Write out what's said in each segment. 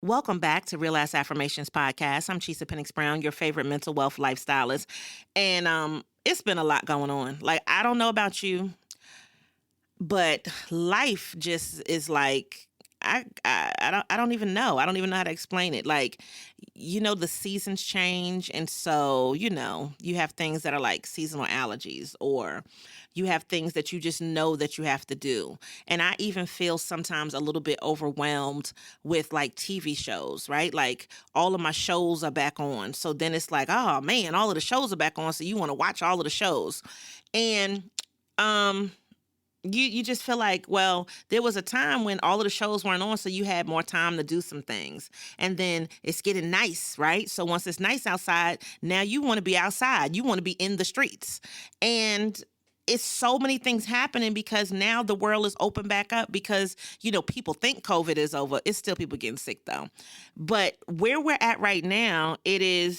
Welcome back to Real Ass Affirmations Podcast. I'm Chisa Brown, your favorite mental wealth lifestylist. And it's been a lot going on. Like, I don't know about you, but life just is like I don't even know. I don't even know how to explain it. Like, the seasons change, and so you have things that are like seasonal allergies, or you have things that you just know that you have to do. And I even feel sometimes a little bit overwhelmed with like TV shows, right? Like, all of my shows are back on, so then it's like, oh man, all of the shows are back on, so you want to watch all of the shows. And um you just feel like, well, there was a time when all of the shows weren't on, so you had more time to do some things. And then it's getting nice, right? So once it's nice outside, now you want to be outside. You want to be in the streets. And it's so many things happening because now the world is open back up because, people think COVID is over. It's still people getting sick though. But where we're at right now, it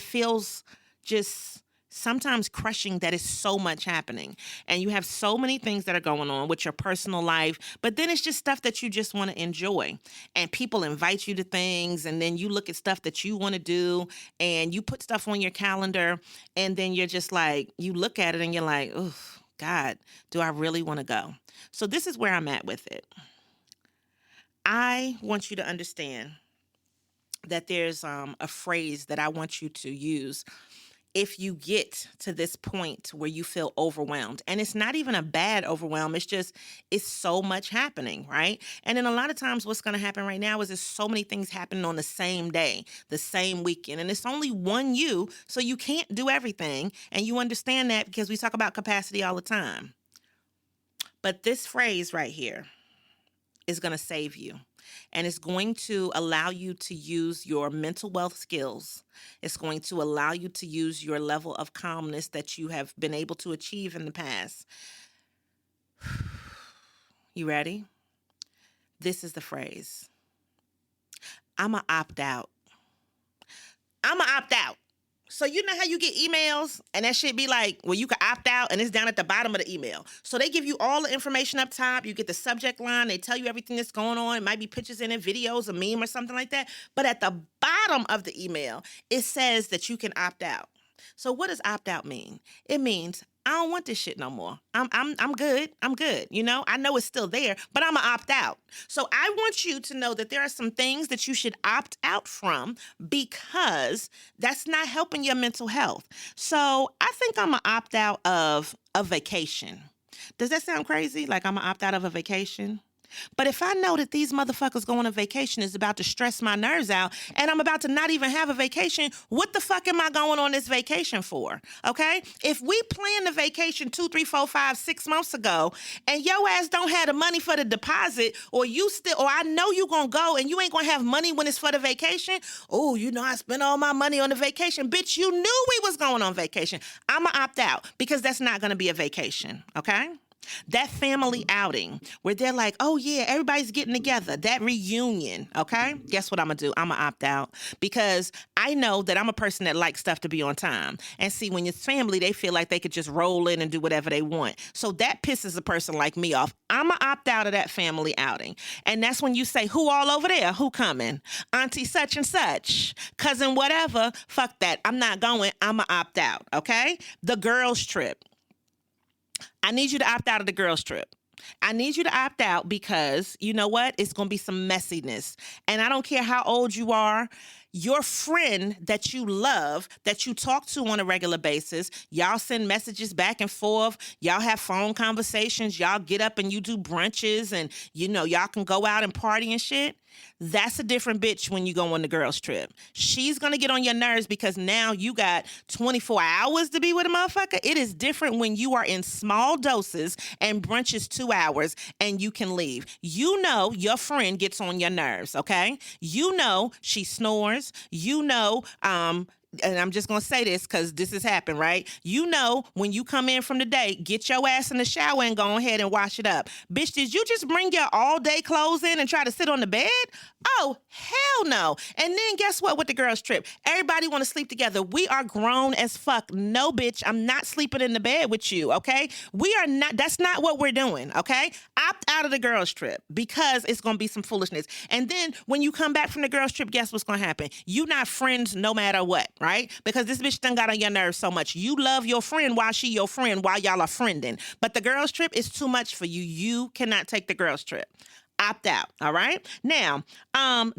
feels just sometimes crushing that is so much happening, and you have so many things that are going on with your personal life, but then it's just stuff that you just want to enjoy, and people invite you to things, and then you look at stuff that you want to do, and you put stuff on your calendar, and then you're just like, you look at it and you're like, oh God, do I really want to go? So this is where I'm at with it. I want you to understand that there's a phrase that I want you to use if you get to this point where you feel overwhelmed. And it's not even a bad overwhelm. It's so much happening, right? And then a lot of times what's going to happen right now is there's so many things happening on the same day, the same weekend. And it's only one you, so you can't do everything. And you understand that because we talk about capacity all the time. But this phrase right here is going to save you. And it's going to allow you to use your mental wealth skills. It's going to allow you to use your level of calmness that you have been able to achieve in the past. You ready? This is the phrase. I'm going to opt out. I'm going to opt out. So you know how you get emails and that shit be like, well, you can opt out, and it's down at the bottom of the email. So they give you all the information up top. You get the subject line. They tell you everything that's going on. It might be pictures in it, videos, a meme or something like that. But at the bottom of the email, it says that you can opt out. So what does opt out mean? It means I don't want this shit no more. I'm good. I'm good. I know it's still there, but I'm gonna opt out. So I want you to know that there are some things that you should opt out from because that's not helping your mental health. So I think I'm gonna opt out of a vacation. Does that sound crazy? Like I'm gonna opt out of a vacation? But if I know that these motherfuckers going on vacation is about to stress my nerves out, and I'm about to not even have a vacation, what the fuck am I going on this vacation for? Okay? If we planned the vacation 2, 3, 4, 5, 6 months ago, and your ass don't have the money for the deposit, or I know you gonna go and you ain't gonna have money when it's for the vacation. Oh, I spent all my money on the vacation. Bitch, you knew we was going on vacation. I'ma opt out because that's not gonna be a vacation. Okay? That family outing where they're like, oh yeah, everybody's getting together, that reunion, okay? Guess what I'm gonna do? I'm gonna opt out because I know that I'm a person that likes stuff to be on time. And see, when it's family, they feel like they could just roll in and do whatever they want. So that pisses a person like me off. I'm gonna opt out of that family outing. And that's when you say, who all over there? Who coming? Auntie such and such, cousin whatever, fuck that. I'm not going. I'm gonna opt out, okay? The girls trip. I need you to opt out of the girls' trip. I need you to opt out because you know what? It's going to be some messiness. And I don't care how old you are. Your friend that you love, that you talk to on a regular basis, y'all send messages back and forth. Y'all have phone conversations. Y'all get up and you do brunches and, y'all can go out and party and shit. That's a different bitch when you go on the girls' trip. She's going to get on your nerves because now you got 24 hours to be with a motherfucker. It is different when you are in small doses and brunch is 2 hours and you can leave. Your friend gets on your nerves, okay? She snores. and I'm just gonna say this because this has happened, right? You know, when you come in from the day, get your ass in the shower and go ahead and wash it up. Bitch, did you just bring your all day clothes in and try to sit on the bed? Oh, hell no. And then guess what with the girls trip? Everybody want to sleep together. We are grown as fuck. No, bitch, I'm not sleeping in the bed with you, okay? We are not, that's not what we're doing, okay? Opt out of the girls trip because it's going to be some foolishness. And then when you come back from the girls trip, guess what's going to happen? You not friends no matter what, right? Because this bitch done got on your nerves so much. You love your friend while she your friend while y'all are friending. But the girls trip is too much for you. You cannot take the girls trip. Opt out, all right? Now,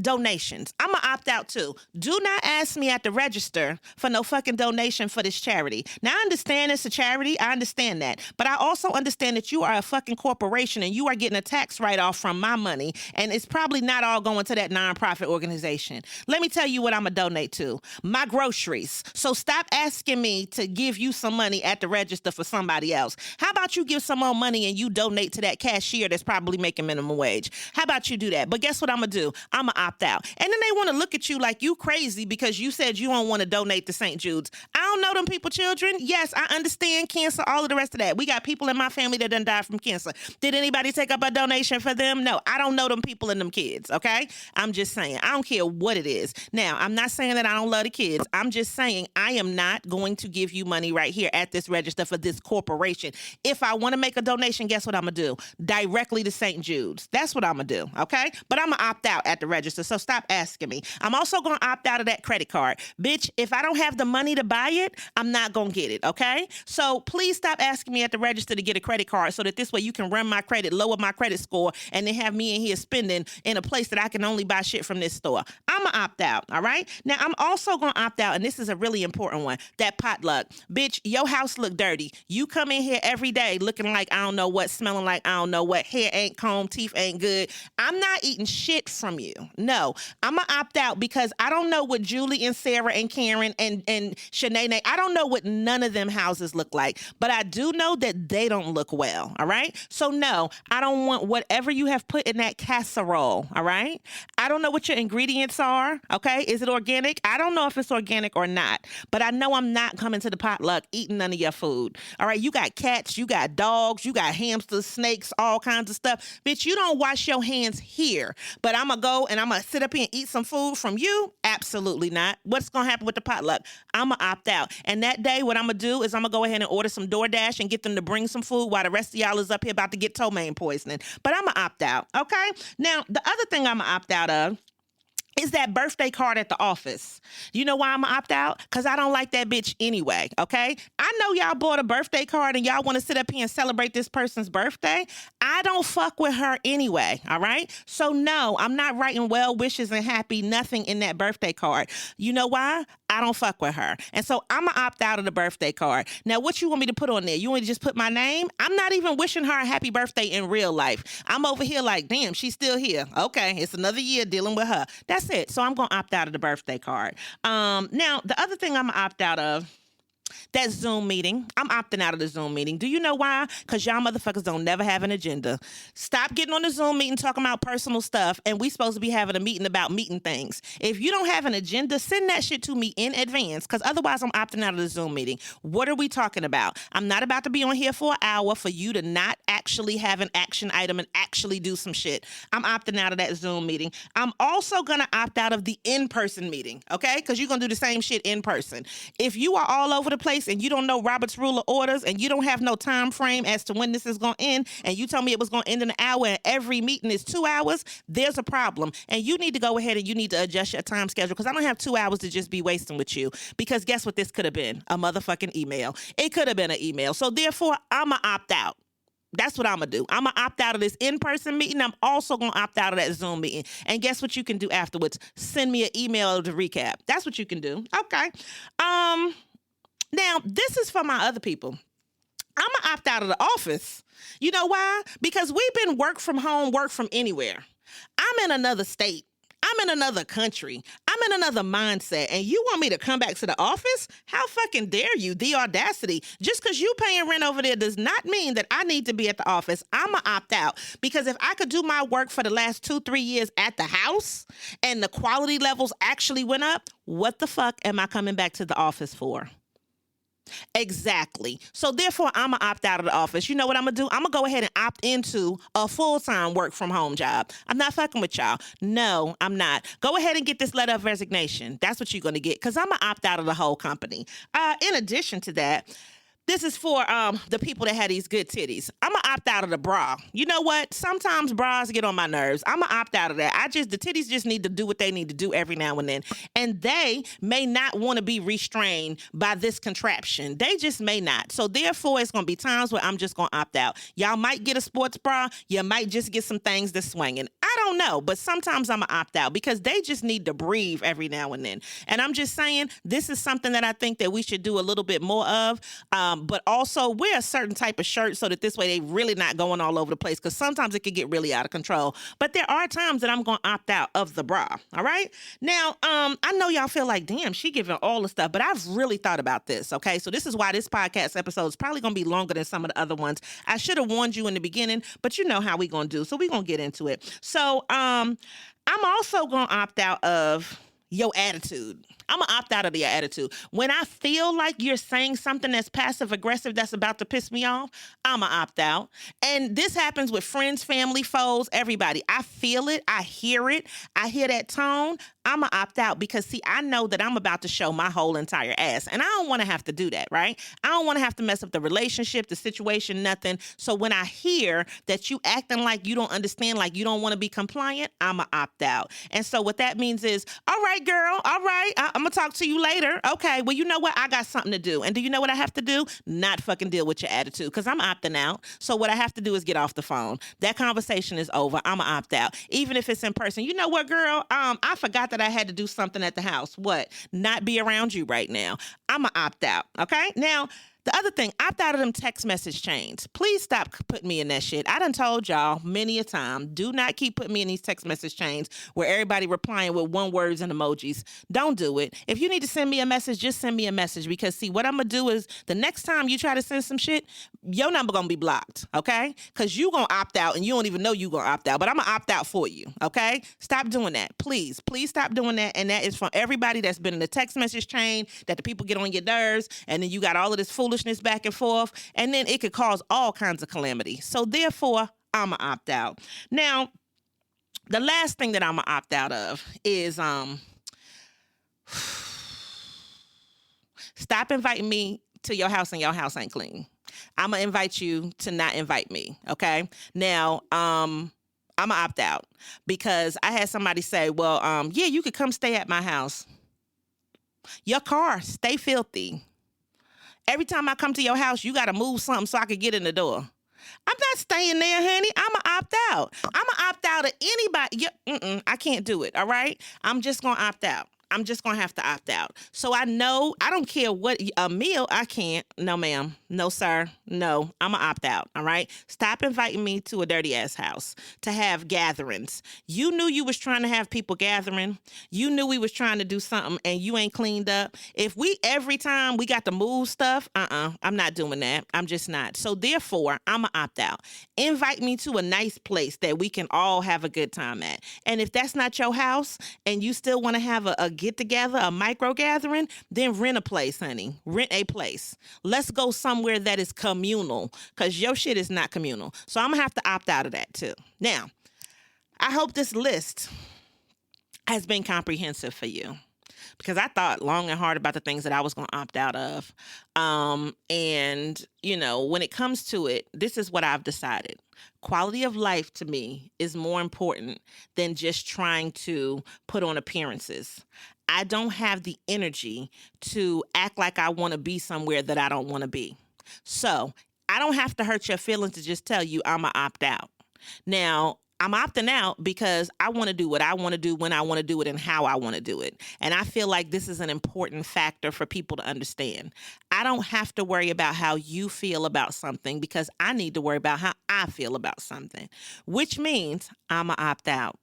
donations. I'm gonna opt out too. Do not ask me at the register for no fucking donation for this charity. Now, I understand it's a charity. I understand that. But I also understand that you are a fucking corporation and you are getting a tax write-off from my money, and it's probably not all going to that nonprofit organization. Let me tell you what I'm gonna donate to. My groceries. So stop asking me to give you some money at the register for somebody else. How about you give some more money and you donate to that cashier that's probably making minimum wage? How about you do that? But guess what I'm going to do? I'm going to opt out. And then they want to look at you like you crazy because you said you don't want to donate to St. Jude's. I don't know them people, children. Yes, I understand cancer, all of the rest of that. We got people in my family that done died from cancer. Did anybody take up a donation for them? No, I don't know them people and them kids, okay? I'm just saying. I don't care what it is. Now, I'm not saying that I don't love the kids. I'm just saying I am not going to give you money right here at this register for this corporation. If I want to make a donation, guess what I'm going to do? Directly to St. Jude's. That's what I'm gonna do, okay? But I'm gonna opt out at the register, so stop asking me. I'm also gonna opt out of that credit card. Bitch, if I don't have the money to buy it, I'm not gonna get it, okay? So please stop asking me at the register to get a credit card so that this way you can run my credit, lower my credit score, and then have me in here spending in a place that I can only buy shit from this store. I'm gonna opt out, all right? Now, I'm also gonna opt out, and this is a really important one, that potluck. Bitch, your house look dirty. You come in here every day looking like I don't know what, smelling like I don't know what, hair ain't combed, teeth ain't good. I'm not eating shit from you. No, I'm going to opt out because I don't know what Julie and Sarah and Karen and Shanae, I don't know what none of them houses look like, but I do know that they don't look well, all right? So no, I don't want whatever you have put in that casserole, all right? I don't know what your ingredients are, okay? Is it organic? I don't know if it's organic or not, but I know I'm not coming to the potluck eating none of your food, all right? You got cats, you got dogs, you got hamsters, snakes, all kinds of stuff. Bitch, you don't wash your hands here, but I'm gonna go and I'm gonna sit up here and eat some food from you? Absolutely not. What's gonna happen with the potluck? I'm gonna opt out. And that day, what I'm gonna do is I'm gonna go ahead and order some DoorDash and get them to bring some food while the rest of y'all is up here about to get ptomaine poisoning. But I'm gonna opt out, okay? Now, the other thing I'm gonna opt out of is that birthday card at the office. You know why I'm gonna opt out? Because I don't like that bitch anyway, okay? I know y'all bought a birthday card and y'all want to sit up here and celebrate this person's birthday. I don't fuck with her anyway, all right? So no, I'm not writing well wishes and happy nothing in that birthday card. You know why? I don't fuck with her. And so I'm gonna opt out of the birthday card. Now, what you want me to put on there? You want me to just put my name? I'm not even wishing her a happy birthday in real life. I'm over here like, damn, she's still here. Okay, it's another year dealing with her. That's it. So I'm gonna opt out of the birthday card. Now, the other thing I'm gonna opt out of, that Zoom meeting. I'm opting out of the Zoom meeting. Do you know why? Because y'all motherfuckers don't never have an agenda. Stop getting on the Zoom meeting talking about personal stuff, and we supposed to be having a meeting about meeting things. If you don't have an agenda, send that shit to me in advance, because otherwise I'm opting out of the Zoom meeting. What are we talking about? I'm not about to be on here for an hour for you to not actually have an action item and actually do some shit. I'm opting out of that Zoom meeting. I'm also going to opt out of the in-person meeting, okay? Because you're going to do the same shit in person. If you are all over the place and you don't know Robert's Rule of Orders and you don't have no time frame as to when this is going to end, and you told me it was going to end in an hour and every meeting is 2 hours, there's a problem. And you need to go ahead and you need to adjust your time schedule, because I don't have 2 hours to just be wasting with you. Because guess what this could have been? A motherfucking email. It could have been an email. So therefore, I'm going to opt out. That's what I'm going to do. I'm going to opt out of this in-person meeting. I'm also going to opt out of that Zoom meeting. And guess what you can do afterwards? Send me an email to recap. That's what you can do. Okay. Now, this is for my other people. I'm going to opt out of the office. You know why? Because we've been work from home, work from anywhere. I'm in another state. I'm in another country. I'm I'm in another mindset and you want me to come back to the office? How fucking dare you? The audacity. Just because you paying rent over there does not mean that I need to be at the office. I'm going to opt out because if I could do my work for the last 2-3 years at the house and the quality levels actually went up, what the fuck am I coming back to the office for? Exactly. So therefore, I'm going to opt out of the office. You know what I'm going to do? I'm going to go ahead and opt into a full-time work from home job. I'm not fucking with y'all. No, I'm not. Go ahead and get this letter of resignation. That's what you're going to get because I'm going to opt out of the whole company. In addition to that, this is for the people that had these good titties. I'm going to opt out of the bra. You know what? Sometimes bras get on my nerves. I'm going to opt out of that. The titties just need to do what they need to do every now and then. And they may not want to be restrained by this contraption. They just may not. So therefore, it's going to be times where I'm just going to opt out. Y'all might get a sports bra. You might just get some things that's swinging. I don't know. But sometimes I'm going to opt out because they just need to breathe every now and then. And I'm just saying, this is something that I think that we should do a little bit more of. But also wear a certain type of shirt so that this way they really not going all over the place because sometimes it can get really out of control. But there are times that I'm going to opt out of the bra. All right. Now, I know y'all feel like, damn, she giving all the stuff, but I've really thought about this. Okay. So this is why this podcast episode is probably going to be longer than some of the other ones. I should have warned you in the beginning, but you know how we going to do. So we going to get into it. So I'm also going to opt out of your attitude. I'm going to opt out of your attitude. When I feel like you're saying something that's passive aggressive that's about to piss me off, I'm going to opt out. And this happens with friends, family, foes, everybody. I feel it. I hear it. I hear that tone. I'm going to opt out because, see, I know that I'm about to show my whole entire ass. And I don't want to have to do that, right? I don't want to have to mess up the relationship, the situation, nothing. So when I hear that you acting like you don't understand, like you don't want to be compliant, I'm going to opt out. And so what that means is, all right, girl, all right, I'm going to talk to you later. Okay, well, you know what? I got something to do. And do you know what I have to do? Not fucking deal with your attitude because I'm opting out. So what I have to do is get off the phone. That conversation is over. I'm going to opt out. Even if it's in person. You know what, girl? I forgot that I had to do something at the house. What? Not be around you right now. I'm going to opt out. Okay? Now, the other thing, opt out of them text message chains. Please stop putting me in that shit. I done told y'all many a time, do not keep putting me in these text message chains where everybody replying with one words and emojis. Don't do it. If you need to send me a message, just send me a message because, see, what I'm going to do is the next time you try to send some shit, your number going to be blocked, okay? Because you going to opt out and you don't even know you going to opt out, but I'm going to opt out for you, okay? Stop doing that. Please stop doing that. And that is from everybody that's been in the text message chain that the people get on your nerves and then you got all of this foolishness back and forth, and then it could cause all kinds of calamity. So therefore, I'm gonna opt out. Now, the last thing that I'm gonna opt out of is stop inviting me to your house and your house ain't clean. I'm gonna invite you to not invite me. Okay. Now, I'm gonna opt out because I had somebody say, well, yeah, you could come stay at my house. Your car stay filthy. Every time I come to your house, you got to move something so I can get in the door. I'm not staying there, honey. I'm going to opt out. I'm going to opt out of anybody. I can't do it, all right? I'm just going to opt out. I'm just going to have to opt out. So I know, I don't care what, a meal, I can't. No, ma'am. No, sir. No, I'm going to opt out, all right? Stop inviting me to a dirty-ass house to have gatherings. You knew you was trying to have people gathering. You knew we was trying to do something, and you ain't cleaned up. If every time we got to move stuff, I'm not doing that. I'm just not. So therefore, I'm going to opt out. Invite me to a nice place that we can all have a good time at. And if that's not your house, and you still want to have a get together, a micro gathering, then rent a place, honey. Rent a place. Let's go somewhere that is communal because your shit is not communal. So I'm going to have to opt out of that too. Now, I hope this list has been comprehensive for you because I thought long and hard about the things that I was going to opt out of. And, you know, when it comes to it, this is what I've decided. Quality of life to me is more important than just trying to put on appearances. I don't have the energy to act like I want to be somewhere that I don't want to be. So I don't have to hurt your feelings to just tell you I'm going to opt out. Now, I'm opting out because I want to do what I want to do when I want to do it and how I want to do it. And I feel like this is an important factor for people to understand. I don't have to worry about how you feel about something because I need to worry about how I feel about something, which means I'm going to opt out.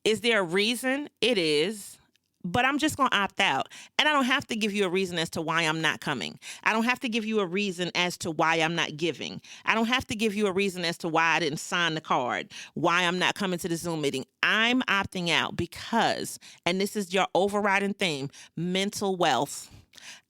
Is there a reason? It is. but I'm just going to opt out. And I don't have to give you a reason as to why I'm not coming. I don't have to give you a reason as to why I'm not giving. I don't have to give you a reason as to why I didn't sign the card, why I'm not coming to the Zoom meeting. I'm opting out because, and this is your overriding theme, mental wealth.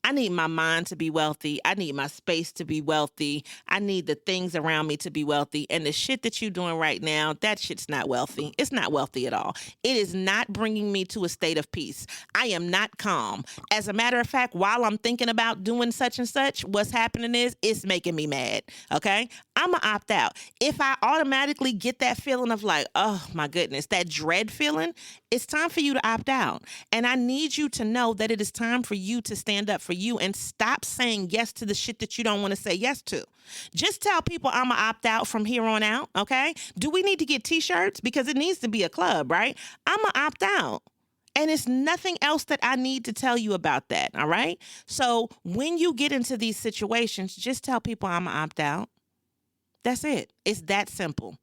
I need my mind to be wealthy. I need my space to be wealthy. I need the things around me to be wealthy. And the shit that you're doing right now, that shit's not wealthy. It's not wealthy at all. It is not bringing me to a state of peace. I am not calm. As a matter of fact, while I'm thinking about doing such and such, what's happening is it's making me mad. Okay? I'm going to opt out. If I automatically get that feeling of like, oh my goodness, that dread feeling, it's time for you to opt out. And I need you to know that it is time for you to stand up for you and stop saying yes to the shit that you don't want to say yes to. Just tell people I'm going to opt out from here on out, okay? Do we need to get t-shirts? Because it needs to be a club, right? I'm going to opt out. And it's nothing else that I need to tell you about that, all right? So when you get into these situations, just tell people I'm going to opt out. That's it. It's that simple.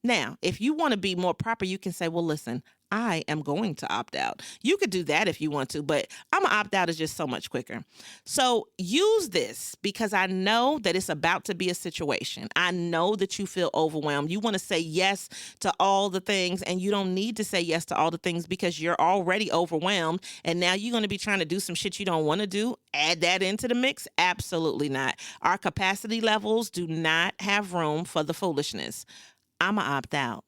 Now, if you want to be more proper, you can say, well, listen, I am going to opt out. You could do that if you want to, but I'm going to opt out is just so much quicker. So use this because I know that it's about to be a situation. I know that you feel overwhelmed. You want to say yes to all the things, and you don't need to say yes to all the things because you're already overwhelmed. And now you're going to be trying to do some shit you don't want to do. Add that into the mix? Absolutely not. Our capacity levels do not have room for the foolishness. I'm going to opt out.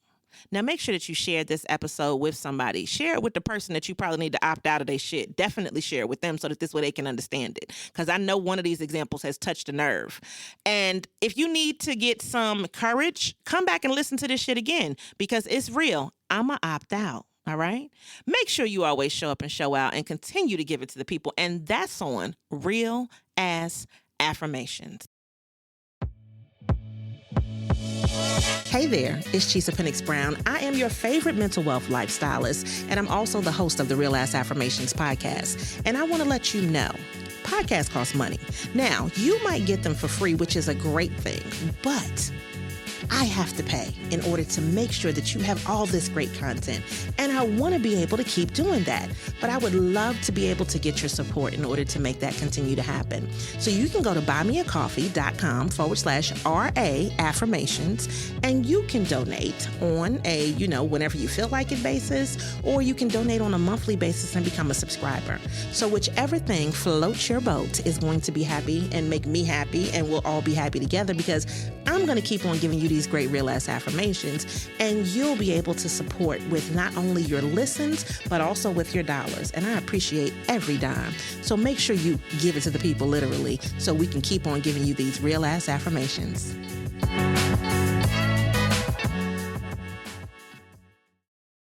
Now, make sure that you share this episode with somebody. Share it with the person that you probably need to opt out of their shit. Definitely share it with them so that this way they can understand it. Because I know one of these examples has touched a nerve. And if you need to get some courage, come back and listen to this shit again because it's real. I'm going to opt out. All right? Make sure you always show up and show out and continue to give it to the people. And that's on Real Ass Affirmations. Hey there, it's Chisa Penix Brown. I am your favorite mental wealth lifestylist, and I'm also the host of the Real Ass Affirmations podcast. And I want to let you know, podcasts cost money. Now, you might get them for free, which is a great thing, but I have to pay in order to make sure that you have all this great content. And I want to be able to keep doing that. But I would love to be able to get your support in order to make that continue to happen. So you can go to buymeacoffee.com/RA affirmations, and you can donate on a, whenever you feel like it basis, or you can donate on a monthly basis and become a subscriber. So whichever thing floats your boat is going to be happy and make me happy, and we'll all be happy together because I'm going to keep on giving you these great Real Ass Affirmations, and you'll be able to support with not only your listens, but also with your dollars. And I appreciate every dime. So make sure you give it to the people literally so we can keep on giving you these Real Ass Affirmations.